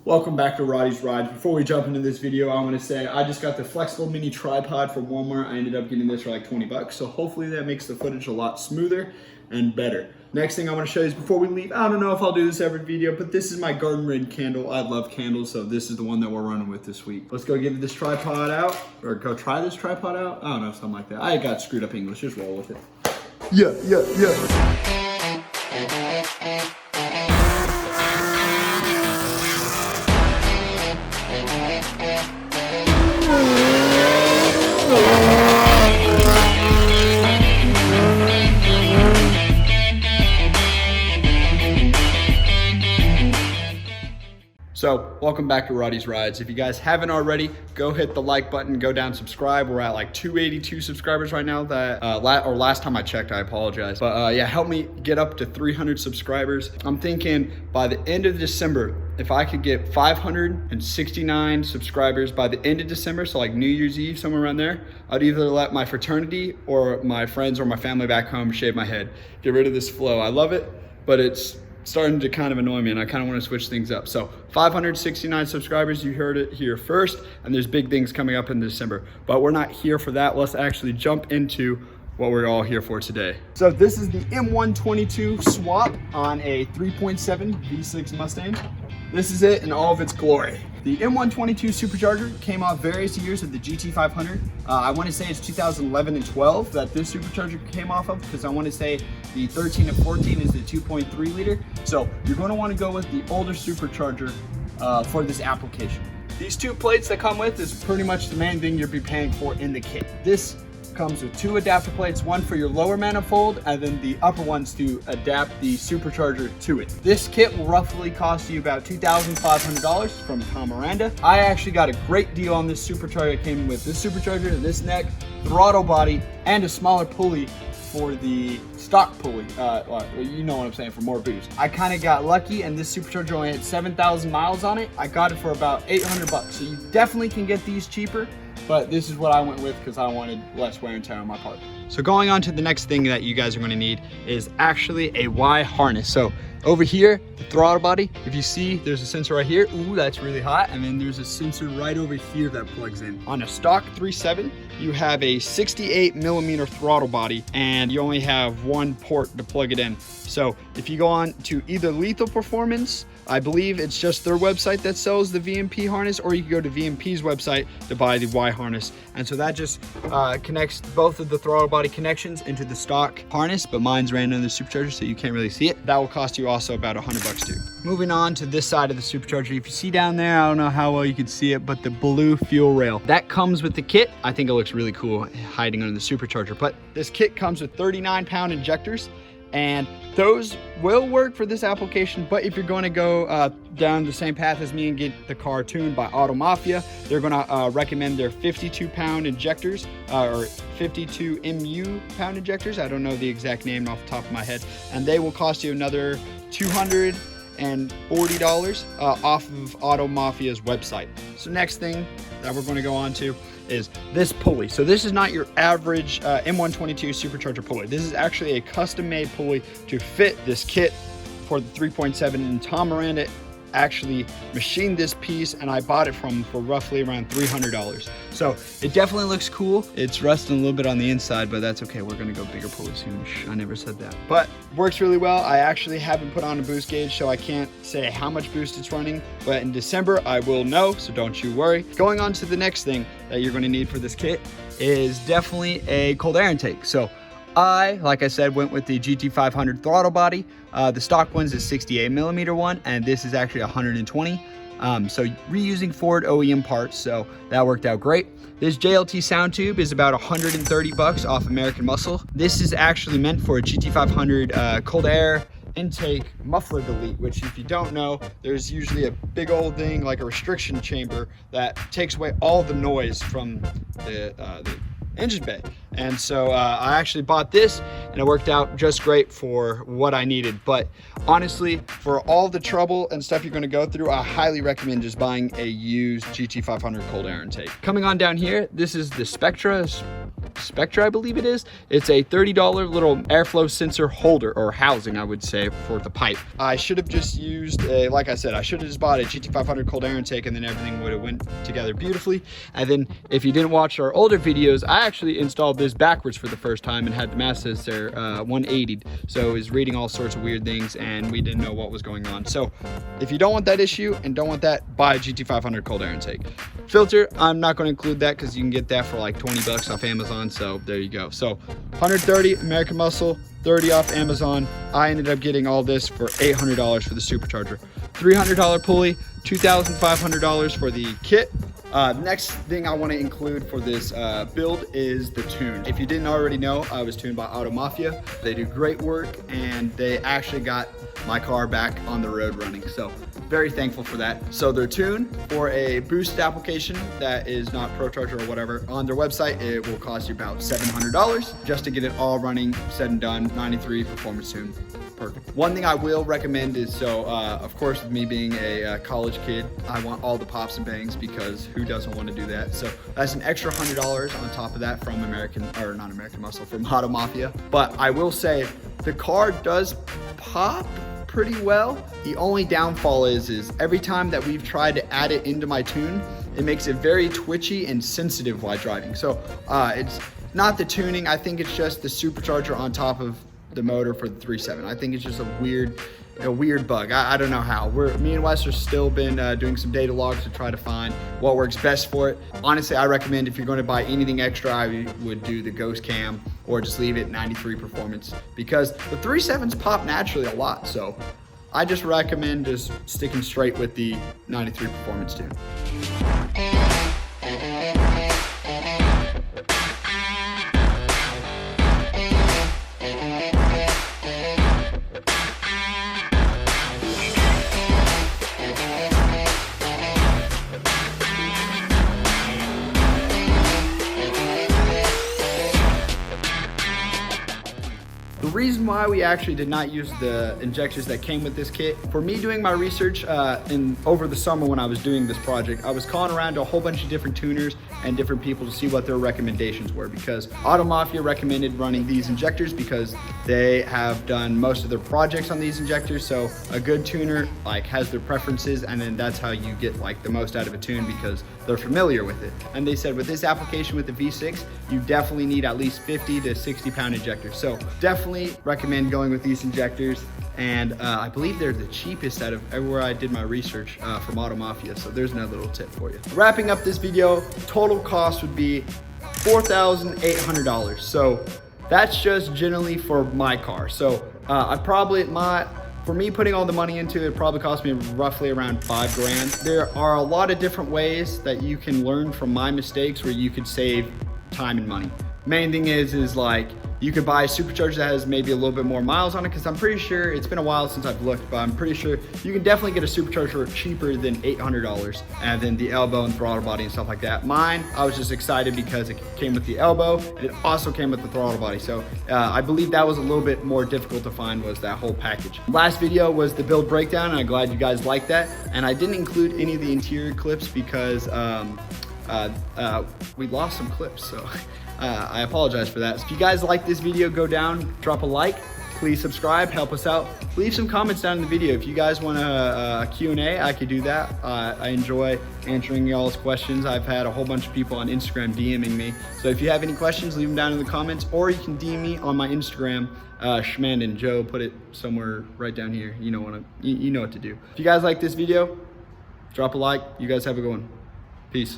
Welcome back to Roddy's Rides. Before we jump into this video, I want to say I just got the flexible mini tripod from Walmart. I ended up getting this for like 20 bucks. So hopefully that makes the footage a lot smoother and better. Next thing I want to show you is before we leave, I don't know if I'll do this every video, but this is my garden red candle. I love candles, so this is the one that we're running with this week. Let's go give this tripod out, or go try this tripod out. I don't know, something like that. I got screwed up English, just roll with it. Yeah. So, welcome back to Roddy's Rides. If you guys haven't already, go hit the like button, go down, subscribe. We're at like 282 subscribers right now. That last time I checked, I apologize. But yeah, help me get up to 300 subscribers. I'm thinking by the end of December, if I could get 569 subscribers by the end of December, so like New Year's Eve, somewhere around there, I'd either let my fraternity or my friends or my family back home shave my head. Get rid of this flow. I love it, but it's starting to kind of annoy me and I kind of want to switch things up. So 569 subscribers, you heard it here first, and there's big things coming up in December, but we're not here for that. Let's actually jump into what we're all here for today. So this is the M122 swap on a 3.7 V6 Mustang. This is it in all of its glory. The M122 Supercharger came off various years of the GT500. I want to say it's 2011 and 12 that this Supercharger came off of, because I want to say the 13 and 14 is the 2.3 liter. So you're going to want to go with the older Supercharger for this application. These two plates that come with is pretty much the main thing you'll be paying for in the kit. This comes with two adapter plates, one for your lower manifold and then the upper ones to adapt the Supercharger to it. This kit will roughly cost you about $2,500 from Tom Miranda. I actually got a great deal on this Supercharger. It came with this Supercharger, this neck, throttle body, and a smaller pulley for the stock pulley. You know what I'm saying, for more boost. I kind of got lucky and this Supercharger only had 7,000 miles on it. I got it for about 800 bucks. So you definitely can get these cheaper, but this is what I went with because I wanted less wear and tear on my part. So going on to the next thing that you guys are going to need is actually a Y harness. So over here, the throttle body, if you see, there's a sensor right here. Ooh, that's really hot. And then there's a sensor right over here that plugs in. On a stock 3.7, you have a 68mm throttle body and you only have one port to plug it in. So if you go on to either Lethal Performance, I believe it's just their website that sells the VMP harness, or you can go to VMP's website to buy the Y harness. And so that just connects both of the throttle body connections into the stock harness, but mine's ran on the Supercharger, so you can't really see it. That will cost you also about 100 bucks too. Moving on to this side of the Supercharger, if you see down there, I don't know how well you can see it, but the blue fuel rail, that comes with the kit. I think it looks really cool hiding under the Supercharger, but this kit comes with 39-pound injectors, and those will work for this application. But if you're going to go down the same path as me and get the car tuned by Auto Mafia, they're going to recommend their 52-pound injectors, or 52 MU pound injectors. I don't know the exact name off the top of my head, and they will cost you another $240 off of Auto Mafia's website. So next thing that we're going to go on to is this pulley. So this is not your average M122 Supercharger pulley. This is actually a custom-made pulley to fit this kit for the 3.7, and Tom Miranda actually machined this piece and I bought it from for roughly around $300. So it definitely looks cool. It's rusting a little bit on the inside, but that's okay. We're gonna go bigger pulley soon. I never said that, but works really well. I actually haven't put on a boost gauge, so I can't say how much boost it's running, but in December I will know, so don't you worry. Going on to the next thing that you're gonna need for this kit is definitely a cold air intake. So like I said, went with the GT500 throttle body. The stock one's a 68mm one, and this is actually 120. So reusing Ford OEM parts, so that worked out great. This Jlt Sound Tube is about 130 bucks off American Muscle. This is actually meant for a GT500 cold air intake muffler delete, which if you don't know, there's usually a big old thing like a restriction chamber that takes away all the noise from the engine bay. And so I actually bought this and it worked out just great for what I needed. But honestly, for all the trouble and stuff you're going to go through, I highly recommend just buying a used GT500 cold air intake. Coming on down here, this is the Spectra Spectra, I believe it is. It's a $30 little airflow sensor holder, or housing, I would say, for the pipe. I should have just used a, like I said, I should have just bought a GT500 cold air intake, and then everything would have went together beautifully. And then if you didn't watch our older videos, I actually installed this backwards for the first time and had the mass sensor 180'd. So it was reading all sorts of weird things and we didn't know what was going on. So if you don't want that issue and don't want that, buy a GT500 cold air intake. Filter, I'm not going to include that because you can get that for like 20 bucks off Amazon. So there you go. So 130 American Muscle, 30 off Amazon. I ended up getting all this for $800 for the Supercharger. $300 pulley, $2,500 for the kit. Next thing I want to include for this build is the tune. If you didn't already know, I was tuned by Mafia. They do great work and they actually got my car back on the road running. So very thankful for that. So their tune for a boosted application that is not ProCharger or whatever, on their website, it will cost you about $700 just to get it all running, said and done. 93 performance tune. Perfect. One thing I will recommend is, so of course, with me being a college kid, I want all the pops and bangs because who doesn't want to do that? So that's an extra $100 on top of that from not American Muscle, from Mafia. But I will say the car does pop pretty well. The only downfall is every time that we've tried to add it into my tune, it makes it very twitchy and sensitive while driving. So it's not the tuning. I think it's just the supercharger on top of the motor for the 3.7. I think it's just a weird bug. I don't know how. Me and Wes are still been doing some data logs to try to find what works best for it. Honestly, I recommend if you're going to buy anything extra, I would do the Ghost Cam or just leave it 93 performance because the 3.7s pop naturally a lot. So I just recommend just sticking straight with the 93 performance tune. The reason why we actually did not use the injectors that came with this kit, for me doing my research over the summer when I was doing this project, I was calling around to a whole bunch of different tuners and different people to see what their recommendations were, because Mafia recommended running these injectors because they have done most of their projects on these injectors. So a good tuner has their preferences, and then that's how you get the most out of a tune because they're familiar with it. And they said with this application with the V6, you definitely need at least 50 to 60 pound injectors. So definitely recommend going with these injectors. And I believe they're the cheapest out of everywhere I did my research from Mafia. So there's another little tip for you. Wrapping up this video, total cost would be $4,800. So that's just generally for my car. So for me putting all the money into it, probably cost me roughly around $5,000. There are a lot of different ways that you can learn from my mistakes where you could save time and money. Main thing is you could buy a supercharger that has maybe a little bit more miles on it, because I'm pretty sure, it's been a while since I've looked, but I'm pretty sure you can definitely get a supercharger cheaper than $800, and then the elbow and throttle body and stuff like that. Mine, I was just excited because it came with the elbow and it also came with the throttle body. So I believe that was a little bit more difficult to find, was that whole package. Last video was the build breakdown, and I'm glad you guys liked that. And I didn't include any of the interior clips because we lost some clips, so I apologize for that. So if you guys like this video, go down, drop a like, please subscribe, help us out. Leave some comments down in the video. If you guys want a Q&A, I could do that. I enjoy answering y'all's questions. I've had a whole bunch of people on Instagram DMing me. So if you have any questions, leave them down in the comments, or you can DM me on my Instagram, Schmanden. Joe put it somewhere right down here. You know what to do. If you guys like this video, drop a like. You guys have a good one. Peace.